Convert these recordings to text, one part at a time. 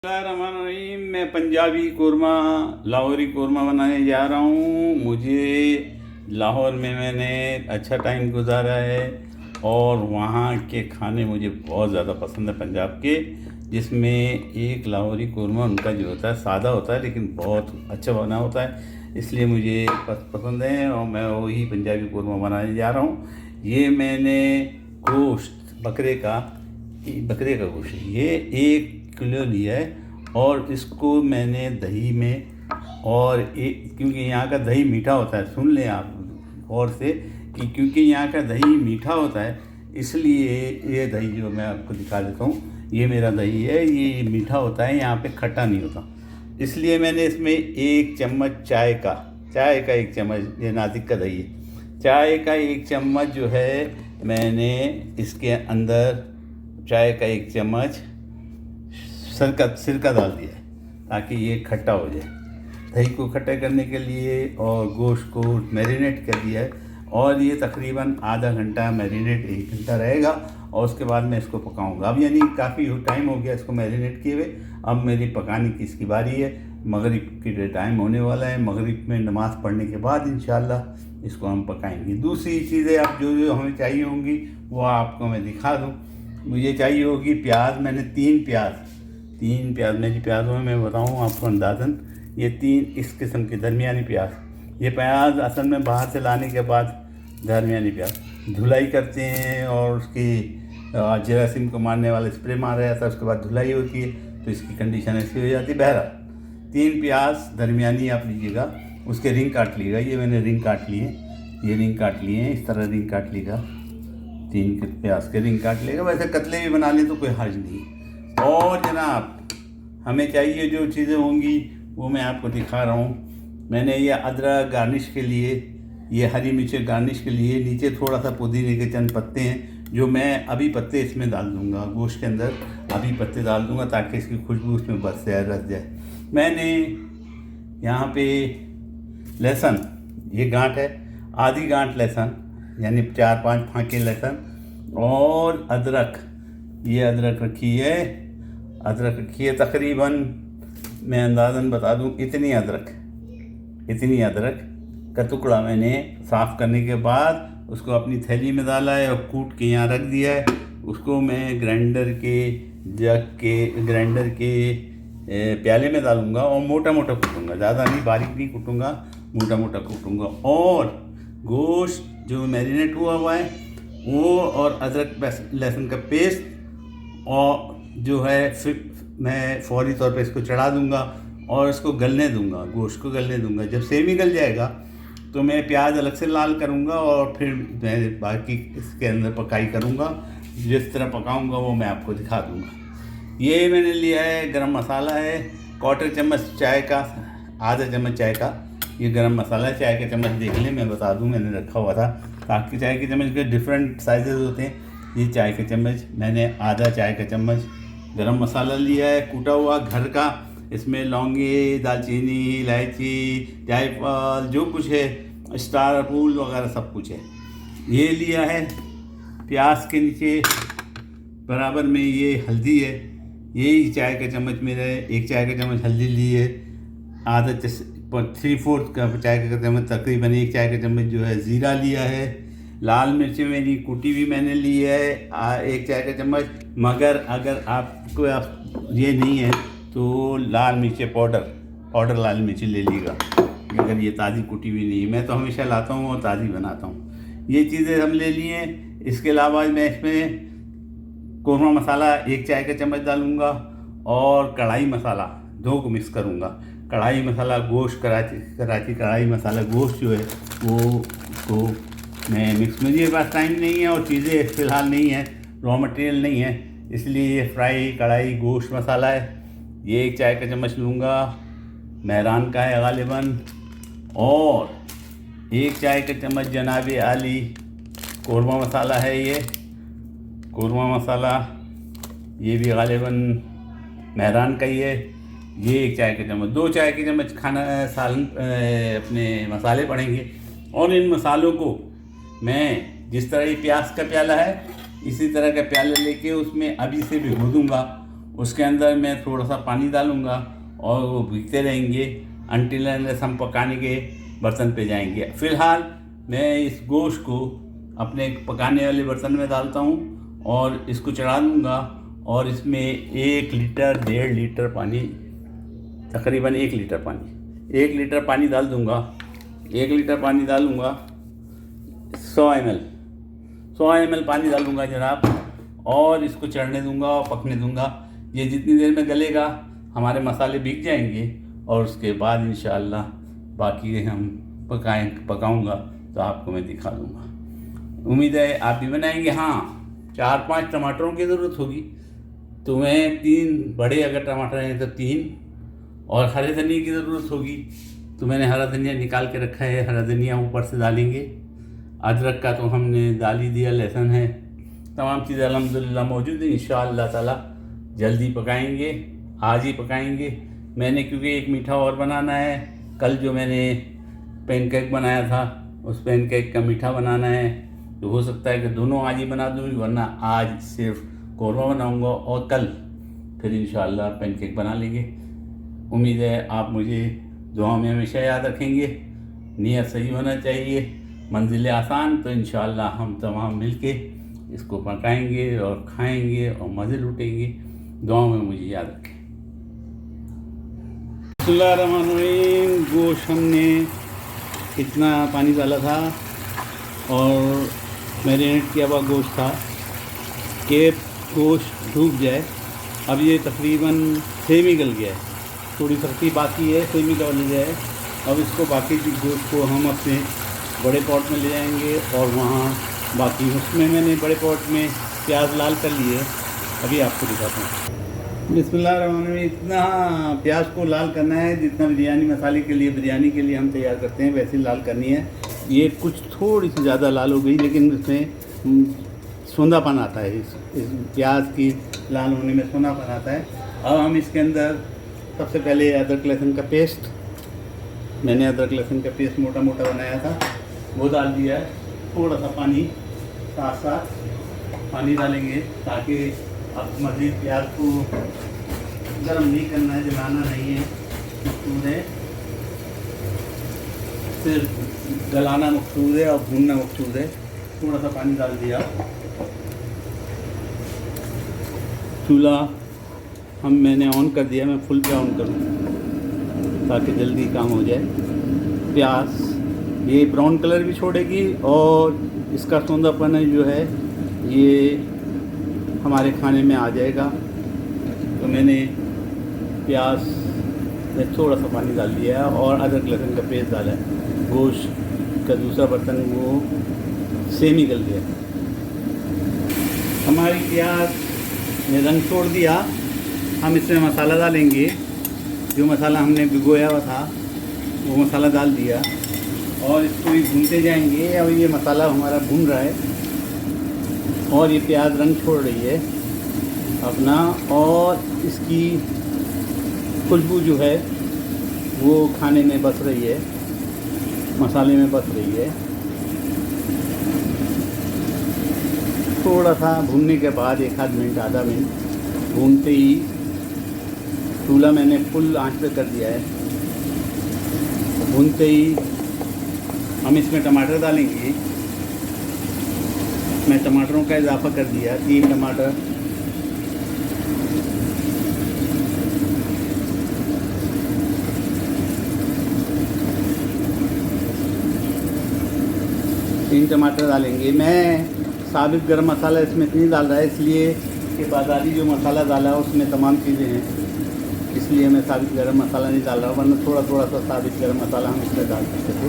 रहीम, मैं पंजाबी कोरमा लाहौरी कोरमा बनाने जा रहा हूँ। मुझे लाहौर में मैंने अच्छा टाइम गुजारा है और वहाँ के खाने मुझे बहुत ज़्यादा पसंद है पंजाब के, जिसमें एक लाहौरी कोरमा उनका जो होता है सादा होता है लेकिन बहुत अच्छा बना होता है, इसलिए मुझे पसंद है और मैं वही पंजाबी कोरमा बनाने जा रहा हूँ। ये मैंने गोश्त बकरे का गोश्त ये 1 किलो लिया है और इसको मैंने दही में और क्योंकि यहाँ का दही मीठा होता है, सुन लें आप गौर से कि क्योंकि यहाँ का दही मीठा होता है इसलिए ये दही जो मैं आपको दिखा देता हूँ, ये मेरा दही है, ये मीठा होता है, यहाँ पे खट्टा नहीं होता। इसलिए मैंने इसमें 1 चम्मच चाय का 1 चम्मच, ये नासिक का दही है, चाय का 1 चम्मच जो है मैंने इसके अंदर चाय का 1 चम्मच सिरका डाल दिया है ताकि ये खट्टा हो जाए। दही को खट्टा करने के लिए और गोश्त को मैरिनेट कर दिया है और ये तकरीबन आधा घंटा मैरिनेट 1 घंटा रहेगा और उसके बाद मैं इसको पकाऊंगा। अब यानी काफ़ी टाइम हो गया इसको मैरिनेट किए हुए, अब मेरी पकाने की इसकी बारी है। मगरिब की टाइम होने वाला है, मगरिब में नमाज़ पढ़ने के बाद इंशाल्लाह इसको हम पकाएंगे। दूसरी चीज़ें आप जो हमें चाहिए होंगी वो आपको मैं दिखा दूँ। मुझे चाहिए होगी प्याज, मैंने 3 प्याज मेरी प्याज़ों में मैं बताऊँ आपको अंदाज़न ये 3 इस किस्म के दरमियानी प्याज। ये प्याज असल में बाहर से लाने के बाद दरमियानी प्याज धुलाई करते हैं और उसकी जरासीम को मारने वाला स्प्रे मारा जाता है, उसके बाद धुलाई होती है तो इसकी कंडीशन ऐसी हो जाती है। बहरहाल 3 प्याज दरमियानी आप लीजिएगा, उसके रिंग काट लीजिएगा। ये मैंने रिंग काट लिए, ये रिंग काट लिए हैं, इस तरह रिंग काट लीजिएगा, 3 प्याज के रिंग काट लेगा। वैसे कतले भी बना लें तो कोई हर्ज नहीं। और जनाब हमें चाहिए जो चीज़ें होंगी वो मैं आपको दिखा रहा हूँ। मैंने ये अदरक गार्निश के लिए, ये हरी मिर्चें गार्निश के लिए, नीचे थोड़ा सा पुदीने के चंद पत्ते हैं जो मैं अभी पत्ते इसमें डाल दूँगा, गोश्त के अंदर अभी पत्ते डाल दूँगा ताकि इसकी खुशबू इसमें रस जाए। मैंने यहाँ पे लहसुन, ये गांठ है, आधी गांठ लहसुन यानी 4-5 फाँके लहसुन और अदरक, ये अदरक रखी है तकरीबन मैं अंदाज़न बता दूं इतनी अदरक का टुकड़ा मैंने साफ़ करने के बाद उसको अपनी थैली में डाला है और कूट के यहाँ रख दिया है। उसको मैं ग्राइंडर के प्याले में डालूँगा और मोटा कूटूँगा, ज़्यादा नहीं, बारीक नहीं कूटूँगा, मोटा कूटूँगा। और गोश्त जो मैरिनेट हुआ है वो और अदरक लहसुन का पेस्ट और जो है फिर मैं फौरी तौर पे इसको चढ़ा दूंगा और इसको गलने दूंगा, गोश्त को गलने दूंगा। जब सेमी गल जाएगा तो मैं प्याज अलग से लाल करूंगा और फिर मैं बाकी इसके अंदर पकाई करूंगा। जिस तरह पकाऊंगा वो मैं आपको दिखा दूंगा। ये मैंने लिया है गरम मसाला है, 1/4 चम्मच चाय का, आधा चम्मच चाय का ये गरम मसाला है। चाय का चम्मच देख लें, मैं बता दूँ मैंने रखा हुआ था ताकि चाय के चम्मच के डिफरेंट साइजेस होते हैं। ये चाय का चम्मच, मैंने आधा चाय का चम्मच गरम मसाला लिया है कूटा हुआ घर का। इसमें लौंगी, दालचीनी, इलायची, जायफल जो कुछ है, स्टार फूल वगैरह सब कुछ है, ये लिया है। प्याज के नीचे बराबर में ये हल्दी है, यही चाय का चम्मच मेरा है, 1 चाय का चम्मच हल्दी ली है, आधा 3/4 का चाय का चम्मच तकरीबन 1 चाय का चम्मच जो है ज़ीरा लिया है। लाल मिर्ची मेरी कुटी भी मैंने ली है 1 चाय का चम्मच। मगर अगर आपको ये नहीं है तो लाल मिर्ची पाउडर लाल मिर्ची ले लीजिएगा, अगर ये ताज़ी कुटी भी नहीं है। मैं तो हमेशा लाता हूँ और ताज़ी बनाता हूँ। ये चीज़ें हम ले लिए। इसके अलावा मैं इसमें कोरमा मसाला 1 चाय का चम्मच डालूँगा और कढ़ाई मसाला 2 को मिक्स करूँगा। कढ़ाई मसाला गोश्त, कराची कढ़ाई मसाला गोश्त जो है वो को मैं मिक्स, मुझे पास टाइम नहीं है और चीज़ें फ़िलहाल नहीं है, रॉ मटेरियल नहीं है, इसलिए ये फ्राई कढ़ाई गोश्त मसाला है। ये 1 चाय का चम्मच लूँगा, मेहरान का है गालिबन। और 1 चाय का चम्मच जनाब आली कोरमा मसाला है, ये कोरमा मसाला ये भी गालिबन मेहरान का ही है। ये 1 चाय का चम्मच, 2 चाय के चम्मच खाना सालन अपने मसाले पड़ेंगे। और इन मसालों को मैं जिस तरह ये प्याज का प्याला है इसी तरह का प्याला लेके उसमें अभी से भिगो दूँगा उसके अंदर मैं थोड़ा सा पानी डालूँगा और वो भीगते रहेंगे अनटिल अनलेस हम पकाने के बर्तन पे जाएंगे। फ़िलहाल मैं इस गोश्त को अपने पकाने वाले बर्तन में डालता हूँ और इसको चढ़ा दूँगा और इसमें 1 लीटर 1.5 लीटर पानी, तकरीबन 1 लीटर पानी, 1 लीटर पानी डाल दूँगा। 1 लीटर पानी डालूँगा, 100 ml पानी डालूँगा जनाब, और इसको चढ़ने दूँगा और पकने दूँगा। ये जितनी देर में गलेगा हमारे मसाले भीग जाएंगे और उसके बाद इंशाअल्लाह बाकी हम पकाऊँगा तो आपको मैं दिखा दूँगा। उम्मीद है आप भी बनाएंगे। हाँ, 4-5 टमाटरों की ज़रूरत होगी, तो मैं 3 बड़े अगर टमाटर हैं तो 3, और हरे धनिया की ज़रूरत होगी तो मैंने हरा धनिया निकाल के रखा है, हरा धनिया ऊपर से डालेंगे। अदरक का तो हमने डाल ही दिया, लहसुन है, तमाम चीज़ें अल्हम्दुलिल्लाह मौजूद है। इंशाअल्लाह ताला जल्दी पकाएंगे, आज ही पकाएंगे। मैंने क्योंकि एक मीठा और बनाना है, कल जो मैंने पैनकेक बनाया था उस पैनकेक का मीठा बनाना है, तो हो सकता है कि दोनों आज ही बना दूँ, वरना आज सिर्फ कौरमा बनाऊँगा और कल फिर इंशाअल्लाह पैनकेक बना लेंगे। उम्मीद है आप मुझे दुआ में हमेशा याद रखेंगे। नीयत सही होना चाहिए, मंजिल आसान, तो इंशाअल्लाह हम तमाम मिलके इसको पकाएंगे और खाएंगे और मज़े लूटेंगे। दुआ में मुझे याद रखें। बिस्मिल्लाहिर्रहमानिर्रहीम। गोश्त हमने इतना पानी डाला था और मैरिनेट किया हुआ गोश्त था कि गोश्त डूब जाए। अब ये तकरीबन सेमी गल गया है, थोड़ी सख्ती बाकी है, सेमी गल जाए। अब इसको बाकी गोश्त को हम अपने बड़े पॉट में ले जाएंगे और वहाँ बाकी उसमें मैंने बड़े पॉट में प्याज लाल कर लिए, अभी आपको दिखाता हूँ। बिस्मिल्लाहिर्रहमानिर्रहीम। इतना प्याज को लाल करना है जितना बिरयानी मसाले के लिए, बिरयानी के लिए हम तैयार करते हैं, वैसे लाल करनी है। ये कुछ थोड़ी सी ज़्यादा लाल हो गई, लेकिन इसमें सोंधापन आता है, इस प्याज की लाल होने में सोंधापन आता है। अब हम इसके अंदर सबसे पहले अदरक लहसुन का पेस्ट, मैंने अदरक लहसुन का पेस्ट मोटा मोटा बनाया था वो डाल दिया है। थोड़ा सा पानी, साथ साथ पानी डालेंगे ताकि अब मज़ीद प्याज को गर्म नहीं करना है, जलाना नहीं है, मकसूद है, सिर्फ गलाना मकसूद है और भूनना मकसूद है। थोड़ा सा पानी डाल दिया। चूल्हा मैंने ऑन कर दिया, मैं फुल पे ऑन करूँ ताकि जल्दी काम हो जाए। प्याज ये ब्राउन कलर भी छोड़ेगी और इसका सौंधापन जो है ये हमारे खाने में आ जाएगा। तो मैंने प्याज में थोड़ा सा पानी डाल दिया और अदरक लहसुन का पेस्ट डाला है। गोश्त का दूसरा बर्तन वो सेमी गल गया। हमारी प्याज ने रंग छोड़ दिया। हम इसमें मसाला डालेंगे, जो मसाला हमने भिगोया हुआ था वो मसाला डाल दिया और इसको भी भूनते जाएंगे। और ये मसाला हमारा भून रहा है और ये प्याज रंग छोड़ रही है अपना, और इसकी खुशबू जो है वो खाने में बस रही है, मसाले में बस रही है। थोड़ा सा भूनने के बाद 1-आध मिनट, आधा मिनट भूनते ही चूल्हा मैंने फुल आंच पे कर दिया है। भूनते ही हम इसमें टमाटर डालेंगे। मैं टमाटरों का इजाफा कर दिया, 3 टमाटर। डालेंगे। मैं साबित गरम मसाला इसमें नहीं डाल रहा है, इसलिए कि बाज़ारी जो मसाला डाला है उसमें तमाम चीज़ें हैं, इसलिए मैं साबित गरम मसाला नहीं डाल रहा, वरना थोड़ा थोड़ा सा साबित गरम मसाला हम इसमें डाल सकते थे।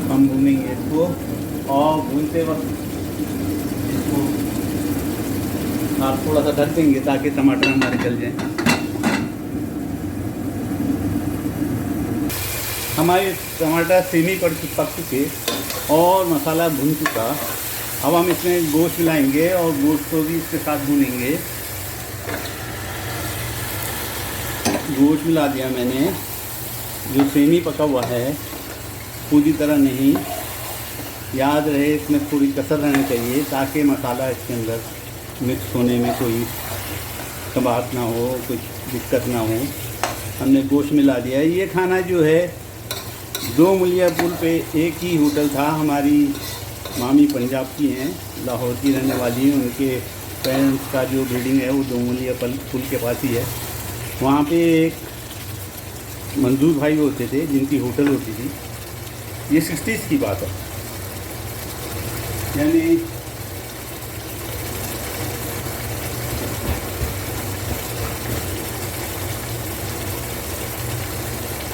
हम भूनेंगे इसको और भूनते वक्त इसको आप थोड़ा सा ढक देंगे ताकि टमाटर हमारे गल जाएँ। हमारे टमाटर सेमी पक चुके और मसाला भून चुका। अब हम इसमें गोश्त मिलाएंगे और गोश्त को भी इसके साथ भूनेंगे। गोश्त मिला दिया मैंने, जो सेमी पका हुआ है, पूरी तरह नहीं, याद रहे इसमें थोड़ी कसर रहनी चाहिए ताकि मसाला इसके अंदर मिक्स होने में कोई कबाब ना हो, कुछ दिक्कत ना हो, हमने गोश्त मिला दिया। ये खाना जो है 2 मूलिया पुल पे एक ही होटल था, हमारी मामी पंजाब की हैं, लाहौर की रहने वाली हैं, उनके पेरेंट्स का जो बिल्डिंग है वो 2 मूलिया पुल के पास ही है। वहाँ पे एक मंजूर भाई होते थे जिनकी होटल होती थी। ये 60s की बात है, यानी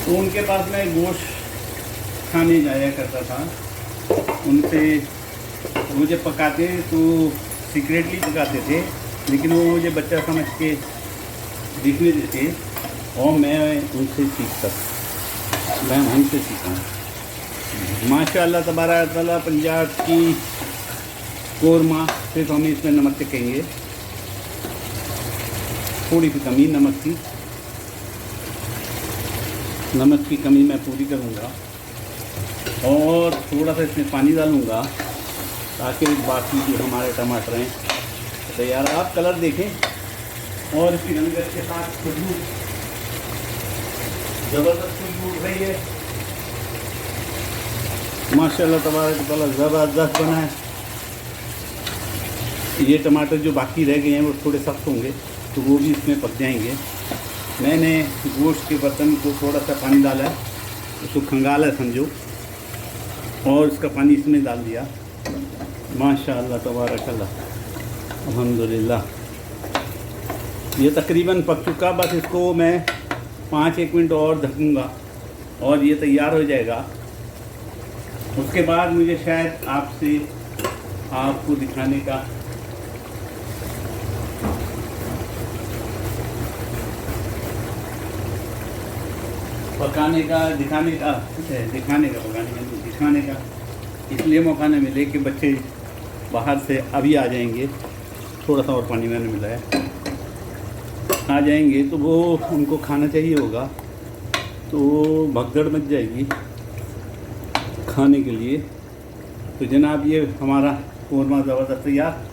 तो उनके पास मैं गोश्त खाने जाया करता था। उनसे मुझे पकाते तो सीक्रेटली पकाते थे, लेकिन वो मुझे बच्चा समझ के दिखने देते और मैं उनसे सीखता, मैं उनसे सीखा। माशाअल्लाह तबारक ताला पंजाब की कोरमा। सिर्फ हम इसमें नमक चखेंगे, थोड़ी सी कमी नमक की, नमक की कमी मैं पूरी करूँगा और थोड़ा सा इसमें पानी डालूँगा ताकि बाकी जो हमारे टमाटर हैं तैयार। आप कलर देखें और इसकी रंगत के साथ खुशबू, ज़बरदस्त खुशबू उठ रही है माशाअल्लाह तबारक ताला, ज़बरदस्त बना है। ये टमाटर जो बाकी रह गए हैं वो थोड़े सख्त होंगे तो वो भी इसमें पक जाएंगे। मैंने गोश्त के बर्तन को थोड़ा सा पानी डाला है, उसको खंगाला है समझो, और इसका पानी इसमें डाल दिया। माशाअल्लाह तबारकल्लाह, अल्हम्दुलिल्लाह। ये तकरीबन पक चुका, बस इसको मैं 5-1 मिनट और ढकूँगा और ये तैयार हो जाएगा। उसके बाद मुझे शायद आपको दिखाने का दिखाने का इसलिए मौका नहीं मिले कि बच्चे बाहर से अभी आ जाएंगे, थोड़ा सा और पानी मैंने मिलाया, आ जाएंगे तो वो उनको खाना चाहिए होगा, तो भगदड़ मच जाएगी खाने के लिए। तो जनाब ये हमारा कोरमा ज़बरदस्त तैयार।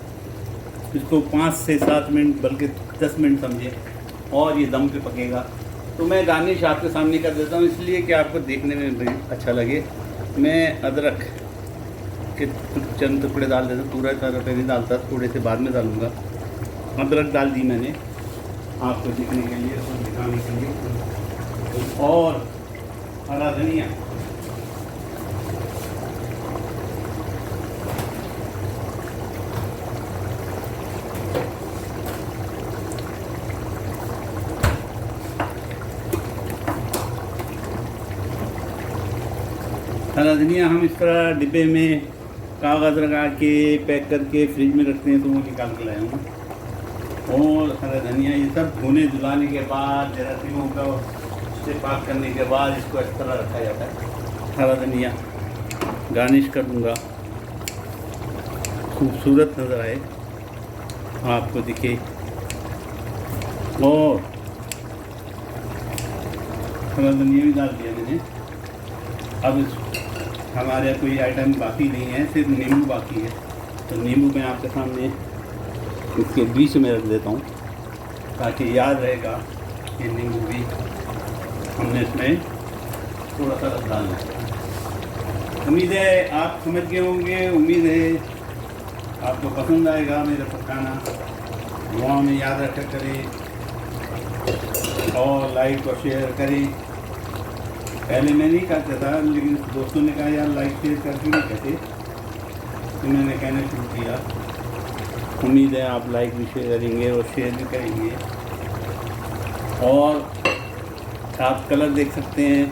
इसको 5 से 7 मिनट बल्कि 10 मिनट समझे और ये दम पे पकेगा। तो मैं गार्निश आपके सामने कर देता हूँ इसलिए कि आपको देखने में भी अच्छा लगे। मैं अदरक के चंद टुकड़े डाल देता, पूरा तरह पे नहीं डालता, थोड़े से बाद में डालूँगा। अदरक डाल दी मैंने आपको दिखने के लिए और दिखाने के लिए, और हरा धनिया, हरा धनिया हम इस तरह डिब्बे में कागज़ लगा के पैक करके फ्रिज में रखते हैं, तो वो निकाल के लाया हूँ। और हरा धनिया ये सब धोने धुलाने के बाद, जरासीमों का से पाक करने के बाद इसको इस तरह रखा जाता है। हरा धनिया गार्निश कर दूँगा, खूबसूरत नज़र आए, आपको दिखे। और हरा धनिया भी डाल दिया मैंने। अब हमारे कोई आइटम बाकी नहीं है, सिर्फ नींबू बाकी है, तो नींबू मैं आपके सामने इसके बीच में रख देता हूँ ताकि याद रहेगा कि नींबू भी हमने इसमें थोड़ा सा रख डालना है। उम्मीद है आप समझ गए होंगे, उम्मीद है आपको पसंद आएगा मेरा पकाना। दुआ में याद रखा करें और लाइक और शेयर करें। पहले मैं नहीं करता था, लेकिन दोस्तों ने कहा यार लाइक शेयर करके नहीं कहते, तो मैंने कहना शुरू किया। उम्मीद है आप लाइक भी शेयर करेंगे और शेयर भी करेंगे। और आप कलर देख सकते हैं,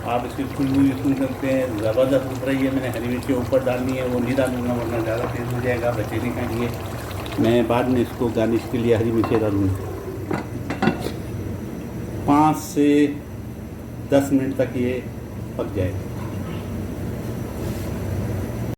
आप इसकी खुशबू भी सुन सकते हैं, ज़बरदस्त उठ रही है। मैंने हरी मिर्ची ऊपर डालनी है, वो नहीं डालूँगा वरना ज़्यादा तेज़ हो जाएगा, बच्चे नहीं खाएंगे। मैं बाद में इसको गार्निश के लिए हरी मिर्ची डालूँगा। 5 से 10 मिनट तक ये पक जाएगा।